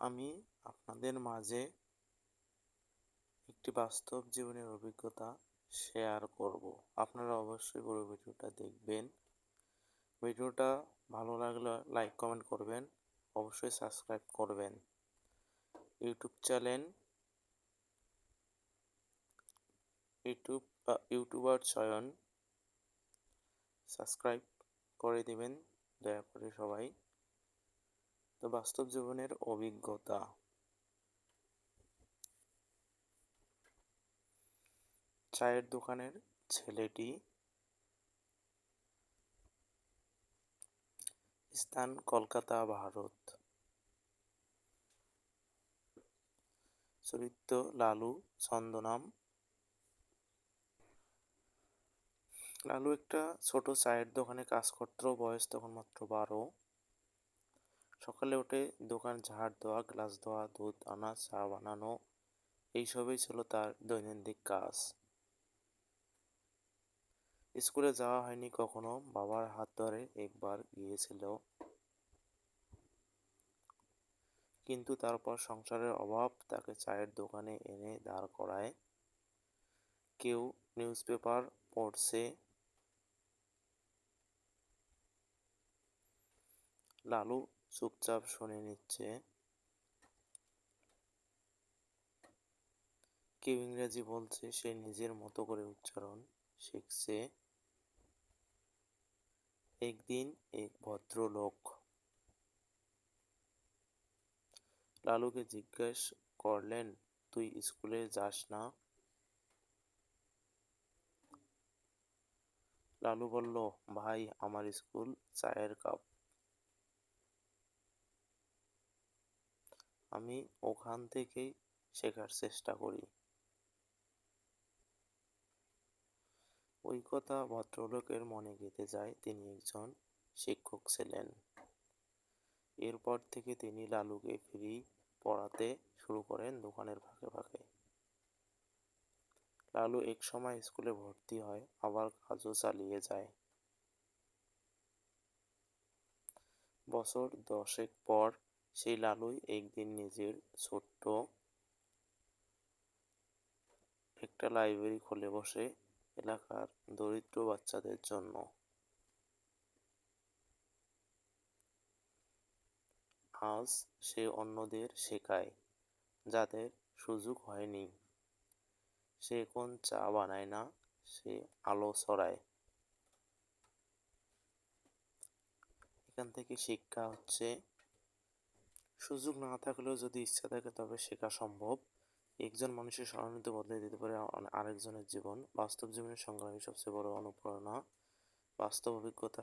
আমি আপনাদের মাঝে একটি বাস্তব জীবনের অভিজ্ঞতা শেয়ার করব। আপনারা অবশ্যই পুরো ভিডিওটা দেখবেন। ভিডিওটা ভালো লাগলে লাইক কমেন্ট করবেন, অবশ্যই সাবস্ক্রাইব করবেন। ইউটিউবার চয়ন সাবস্ক্রাইব করে দিবেন দয়া করে সবাই। তো বাস্তব জীবনের অভিজ্ঞতা। চায়ের দোকানের ছেলেটি, স্থান কলকাতা, ভারত। চরিত্র লালু, ছদ্মনাম। লালু একটা ছোট চায়ের দোকানে কাজ করত, বয়স তখন মাত্র 12। সকালে উঠে দোকান ঝাড় দেওয়া, গ্লাস ধোয়া, দুধ আনা, চা বানানো, এইসবই ছিল তার দৈনন্দিন কাজ। স্কুলে যাওয়া হয়নি কখনো, বাবার হাত ধরে একবার গিয়েছিল, কিন্তু তারপর সংসারের অভাব তাকে চায়ের দোকানে এনে দাঁড় করায়। কেউ নিউজ পেপার পড়ছে, লালু চুপচাপ শুনে নিচ্ছে। কেউ ইংরেজি বলছে, সে নিজের মতো করে উচ্চারণ শিখছে। একদিন এক ভদ্রলোক লালুকে জিজ্ঞেস করলেন, তুই স্কুলে যাস না? লালু বলল, ভাই, আমার স্কুল চায়ের কাপ, আমি ওখান থেকেই শেখার চেষ্টা করি। ওই কথা ভদ্রলোকের মনে গেঁথে যায়, তিনি একজন শিক্ষক ছিলেন। এরপর থেকে তিনি লালুকে ফ্রি পড়াতে শুরু করেন দোকানের ফাঁকে ফাঁকে। লালু এক সময় স্কুলে ভর্তি হয়, আবার কাজও চালিয়ে যায়। বছর 10 পর সেই লালুই একদিন নিজের ছোট্ট একটা লাইব্রেরি খুলে বসে এলাকার দরিদ্র বাচ্চাদের জন্য। আজ সে অন্যদের শেখায় যাদের সুযোগ হয়নি। সে এখন চা বানায় না, সে আলো ছড়ায়। এখান থেকে শিক্ষা হচ্ছে, সুযোগ না থাকলেও যদি ইচ্ছা থাকে তবে শেখা সম্ভব। একজন মানুষের স্মরণীয়তা বদলে দিতে পারে আরেকজনের জীবন। বাস্তব জীবনের সংগ্রামী সবচেয়ে বড় অনুপ্রেরণা। বাস্তব অভিজ্ঞতা